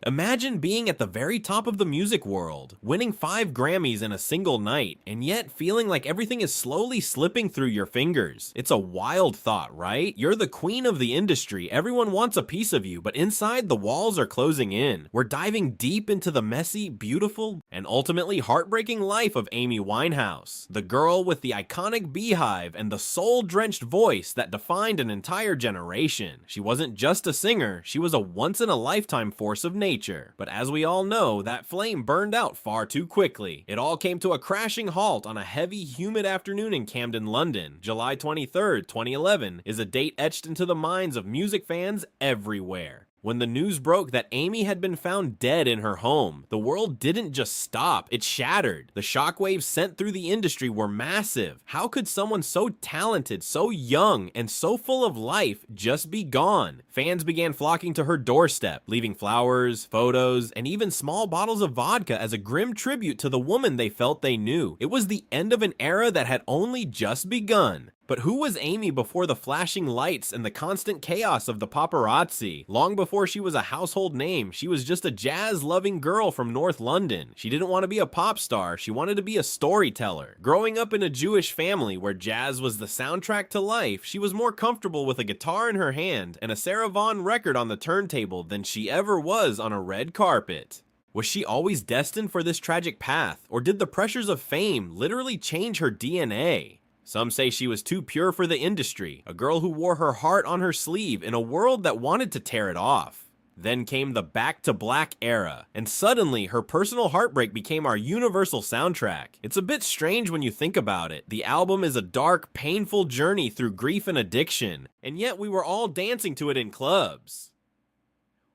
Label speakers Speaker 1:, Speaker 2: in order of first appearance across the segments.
Speaker 1: Imagine being at the very top of the music world, winning 5 Grammys in a single night, and yet feeling like everything is slowly slipping through your fingers. It's a wild thought, right? You're the queen of the industry, everyone wants a piece of you, but inside the walls are closing in. We're diving deep into the messy, beautiful, and ultimately heartbreaking life of Amy Winehouse, the girl with the iconic beehive and the soul-drenched voice that defined an entire generation. She wasn't just a singer, she was a once-in-a-lifetime force of nature. But as we all know, that flame burned out far too quickly. It all came to a crashing halt on a heavy, humid afternoon in Camden, London. July 23rd, 2011 is a date etched into the minds of music fans everywhere. When the news broke that Amy had been found dead in her home, the world didn't just stop, it shattered. The shockwaves sent through the industry were massive. How could someone so talented, so young, and so full of life just be gone? Fans began flocking to her doorstep, leaving flowers, photos, and even small bottles of vodka as a grim tribute to the woman they felt they knew. It was the end of an era that had only just begun. But who was Amy before the flashing lights and the constant chaos of the paparazzi? Long before she was a household name, she was just a jazz-loving girl from North London. She didn't want to be a pop star, she wanted to be a storyteller. Growing up in a Jewish family where jazz was the soundtrack to life, she was more comfortable with a guitar in her hand and a Sarah Vaughan record on the turntable than she ever was on a red carpet. Was she always destined for this tragic path, or did the pressures of fame literally change her DNA? Some say she was too pure for the industry, a girl who wore her heart on her sleeve in a world that wanted to tear it off. Then came the Back to Black era, and suddenly her personal heartbreak became our universal soundtrack. It's a bit strange when you think about it. The album is a dark, painful journey through grief and addiction, and yet we were all dancing to it in clubs.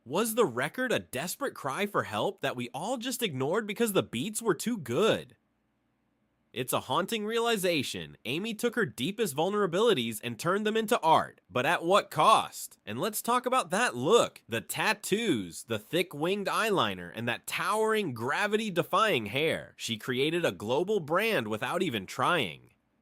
Speaker 1: Was the record a desperate cry for help that we all just ignored because the beats were too good? It's a haunting realization. Amy took her deepest vulnerabilities and turned them into art, but at what cost? And let's talk about that look. The tattoos, the thick winged eyeliner, and that towering, gravity-defying hair. She created a global brand without even trying.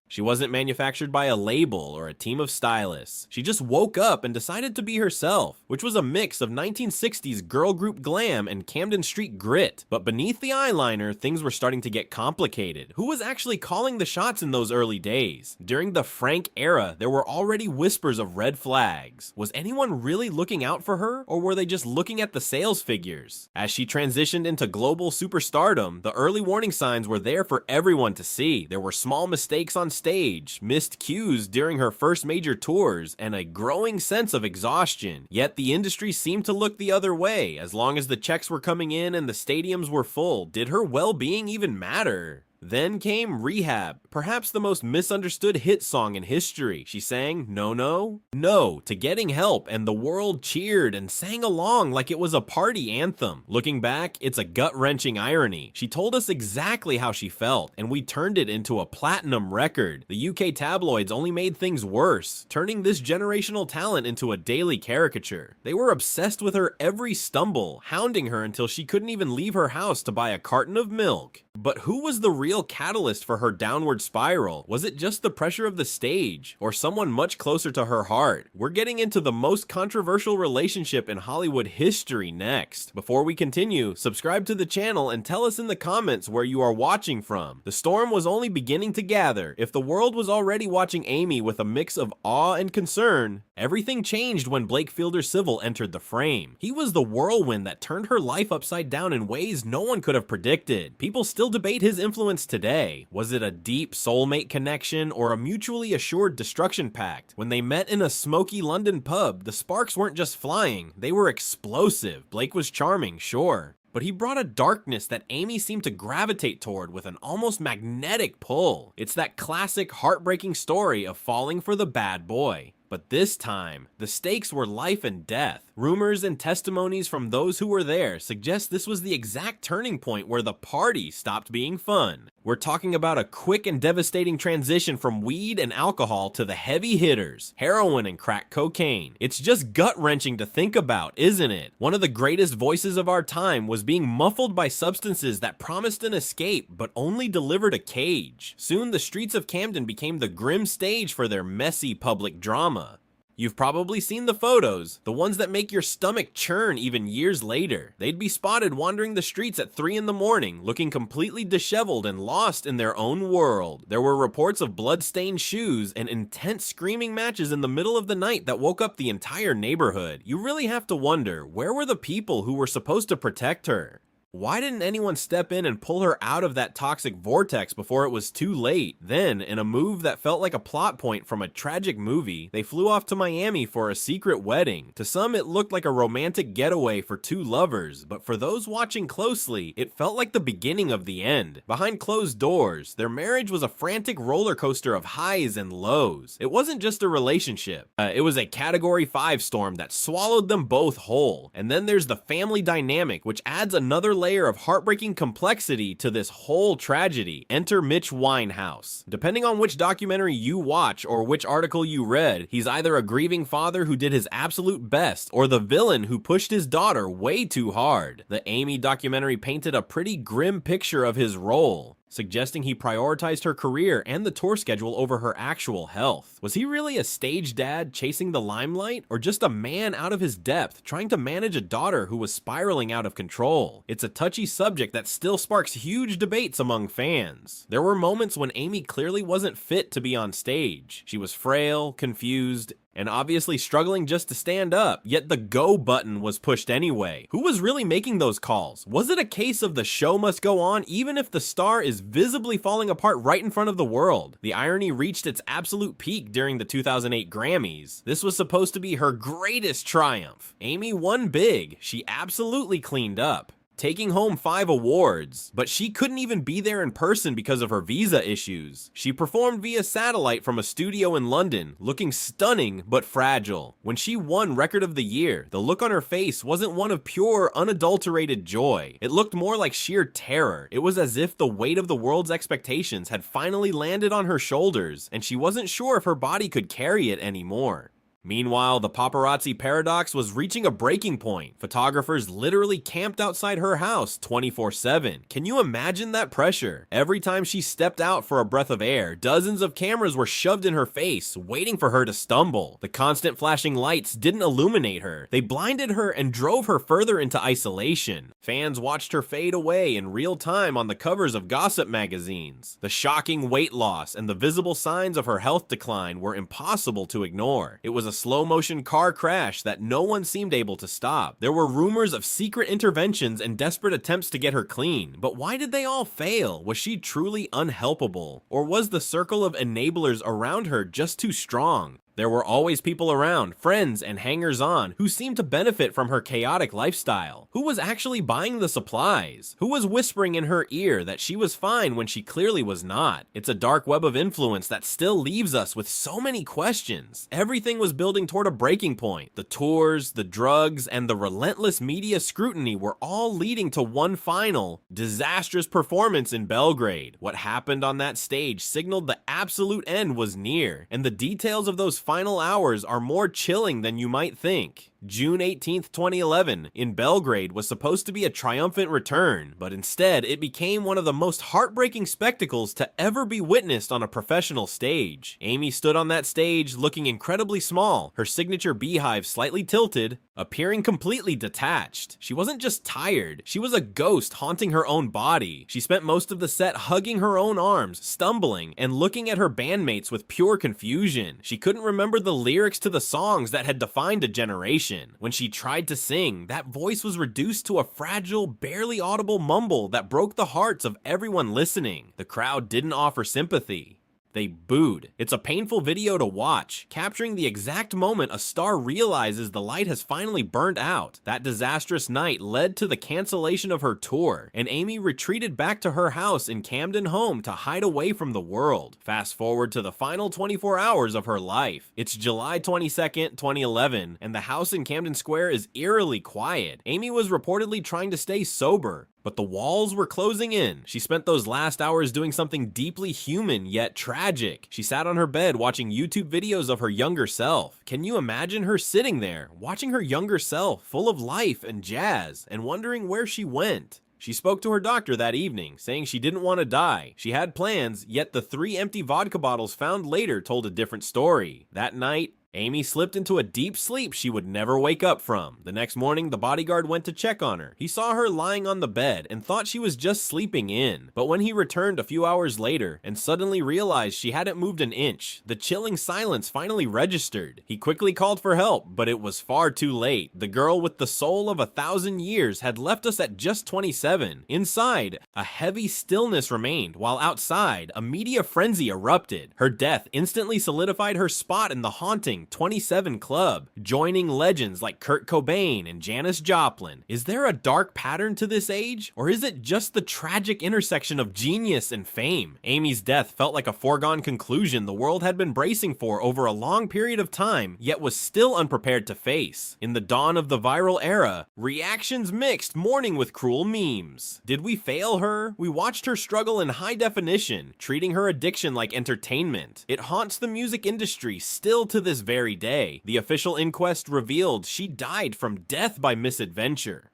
Speaker 1: She wasn't manufactured by a label or a team of stylists. She just woke up and decided to be herself, which was a mix of 1960s girl group glam and Camden Street grit. But beneath the eyeliner, things were starting to get complicated. Who was actually calling the shots in those early days? During the Frank era, there were already whispers of red flags. Was anyone really looking out for her, or were they just looking at the sales figures? As she transitioned into global superstardom, the early warning signs were there for everyone to see. There were small mistakes on stage, missed cues during her first major tours, and a growing sense of exhaustion. Yet the industry seemed to look the other way. As long as the checks were coming in and the stadiums were full, did her well-being even matter? Then came Rehab, perhaps the most misunderstood hit song in history. She sang No No No to Getting Help, and the world cheered and sang along like it was a party anthem. Looking back, it's a gut-wrenching irony. She told us exactly how she felt, and we turned it into a platinum record. The UK tabloids only made things worse, turning this generational talent into a daily caricature. They were obsessed with her every stumble, hounding her until she couldn't even leave her house to buy a carton of milk. But who was the real catalyst for her downward spiral? Was it just the pressure of the stage, or someone much closer to her heart? We're getting into the most controversial relationship in Hollywood history next. Before we continue, subscribe to the channel and tell us in the comments where you are watching from. The storm was only beginning to gather. If the world was already watching Amy with a mix of awe and concern, everything changed when Blake Fielder Civil entered the frame. He was the whirlwind that turned her life upside down in ways no one could have predicted. People still debate his influence today. Was it a deep soulmate connection or a mutually assured destruction pact? When they met in a smoky London pub, the sparks weren't just flying, they were explosive. Blake was charming, sure, but he brought a darkness that Amy seemed to gravitate toward with an almost magnetic pull. It's that classic heartbreaking story of falling for the bad boy. But this time, the stakes were life and death. Rumors and testimonies from those who were there suggest this was the exact turning point where the party stopped being fun. We're talking about a quick and devastating transition from weed and alcohol to the heavy hitters, heroin and crack cocaine. It's just gut-wrenching to think about, isn't it? One of the greatest voices of our time was being muffled by substances that promised an escape but only delivered a cage. Soon the streets of Camden became the grim stage for their messy public drama. You've probably seen the photos, the ones that make your stomach churn even years later. They'd be spotted wandering the streets at 3 in the morning, looking completely disheveled and lost in their own world. There were reports of blood-stained shoes and intense screaming matches in the middle of the night that woke up the entire neighborhood. You really have to wonder, where were the people who were supposed to protect her? Why didn't anyone step in and pull her out of that toxic vortex before it was too late? Then, in a move that felt like a plot point from a tragic movie, they flew off to Miami for a secret wedding. To some, it looked like a romantic getaway for two lovers, but for those watching closely, it felt like the beginning of the end. Behind closed doors, their marriage was a frantic roller coaster of highs and lows. It wasn't just a relationship. It was a Category 5 storm that swallowed them both whole. And then there's the family dynamic, which adds another layer of heartbreaking complexity to this whole tragedy. Enter Mitch Winehouse. Depending on which documentary you watch or which article you read, he's either a grieving father who did his absolute best or the villain who pushed his daughter way too hard. The Amy documentary painted a pretty grim picture of his role, suggesting he prioritized her career and the tour schedule over her actual health. Was he really a stage dad chasing the limelight, or just a man out of his depth trying to manage a daughter who was spiraling out of control? It's a touchy subject that still sparks huge debates among fans. There were moments when Amy clearly wasn't fit to be on stage. She was frail, confused, and obviously struggling just to stand up, yet the go button was pushed anyway. Who was really making those calls? Was it a case of the show must go on even if the star is visibly falling apart right in front of the world? The irony reached its absolute peak during the 2008 Grammys. This was supposed to be her greatest triumph. Amy won big. She absolutely cleaned up, taking home 5 awards, but she couldn't even be there in person because of her visa issues. She performed via satellite from a studio in London, looking stunning but fragile. When she won Record of the Year, the look on her face wasn't one of pure, unadulterated joy. It looked more like sheer terror. It was as if the weight of the world's expectations had finally landed on her shoulders, and she wasn't sure if her body could carry it anymore. Meanwhile, the paparazzi paradox was reaching a breaking point. Photographers literally camped outside her house 24/7. Can you imagine that pressure? Every time she stepped out for a breath of air, dozens of cameras were shoved in her face, waiting for her to stumble. The constant flashing lights didn't illuminate her. They blinded her and drove her further into isolation. Fans watched her fade away in real time on the covers of gossip magazines. The shocking weight loss and the visible signs of her health decline were impossible to ignore. It was a slow-motion car crash that no one seemed able to stop. There were rumors of secret interventions and desperate attempts to get her clean, but why did they all fail? Was she truly unhelpable? Or was the circle of enablers around her just too strong? There were always people around, friends and hangers-on, who seemed to benefit from her chaotic lifestyle. Who was actually buying the supplies? Who was whispering in her ear that she was fine when she clearly was not? It's a dark web of influence that still leaves us with so many questions. Everything was building toward a breaking point. The tours, the drugs, and the relentless media scrutiny were all leading to one final, disastrous performance in Belgrade. What happened on that stage signaled the absolute end was near, and the details of those final hours are more chilling than you might think. June 18th, 2011, in Belgrade was supposed to be a triumphant return, but instead it became one of the most heartbreaking spectacles to ever be witnessed on a professional stage. Amy stood on that stage looking incredibly small, her signature beehive slightly tilted, appearing completely detached. She wasn't just tired, she was a ghost haunting her own body. She spent most of the set hugging her own arms, stumbling, and looking at her bandmates with pure confusion. She couldn't remember the lyrics to the songs that had defined a generation. When she tried to sing, that voice was reduced to a fragile, barely audible mumble that broke the hearts of everyone listening. The crowd didn't offer sympathy. They booed. It's a painful video to watch, capturing the exact moment a star realizes the light has finally burned out. That disastrous night led to the cancellation of her tour, and Amy retreated back to her house in Camden Home to hide away from the world. Fast forward to the final 24 hours of her life. It's July 22nd, 2011, and the house in Camden Square is eerily quiet. Amy was reportedly trying to stay sober, but the walls were closing in. She spent those last hours doing something deeply human yet tragic. She sat on her bed watching YouTube videos of her younger self. Can you imagine her sitting there, watching her younger self, full of life and jazz, and wondering where she went? She spoke to her doctor that evening, saying she didn't want to die. She had plans, yet the 3 empty vodka bottles found later told a different story. That night, Amy slipped into a deep sleep she would never wake up from. The next morning, the bodyguard went to check on her. He saw her lying on the bed and thought she was just sleeping in. But when he returned a few hours later and suddenly realized she hadn't moved an inch, the chilling silence finally registered. He quickly called for help, but it was far too late. The girl with the soul of 1,000 years had left us at just 27. Inside, a heavy stillness remained, while outside, a media frenzy erupted. Her death instantly solidified her spot in the haunting 27 Club, joining legends like Kurt Cobain and Janis Joplin. Is there a dark pattern to this age? Or is it just the tragic intersection of genius and fame? Amy's death felt like a foregone conclusion the world had been bracing for over a long period of time, yet was still unprepared to face. In the dawn of the viral era, reactions mixed, mourning with cruel memes. Did we fail her? We watched her struggle in high definition, treating her addiction like entertainment. It haunts the music industry still to this very day. The official inquest revealed she died from death by misadventure.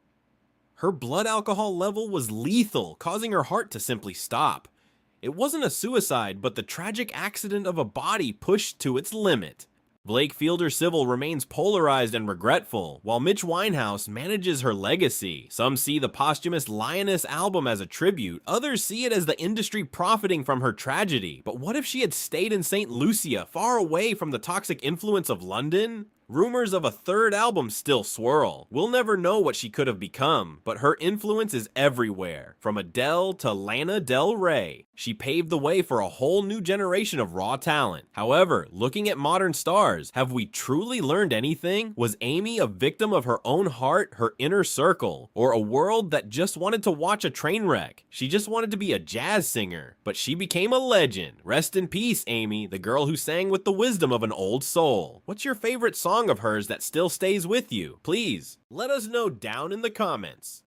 Speaker 1: Her blood alcohol level was lethal, causing her heart to simply stop. It wasn't a suicide, but the tragic accident of a body pushed to its limit. Blake Fielder Civil remains polarized and regretful, while Mitch Winehouse manages her legacy. Some see the posthumous Lioness album as a tribute, others see it as the industry profiting from her tragedy. But what if she had stayed in St. Lucia, far away from the toxic influence of London? Rumors of a third album still swirl. We'll never know what she could have become, but her influence is everywhere. From Adele to Lana Del Rey, she paved the way for a whole new generation of raw talent. However, looking at modern stars, have we truly learned anything? Was Amy a victim of her own heart, her inner circle, or a world that just wanted to watch a train wreck? She just wanted to be a jazz singer, but she became a legend. Rest in peace, Amy, the girl who sang with the wisdom of an old soul. What's your favorite song of hers that still stays with you? Please, let us know down in the comments.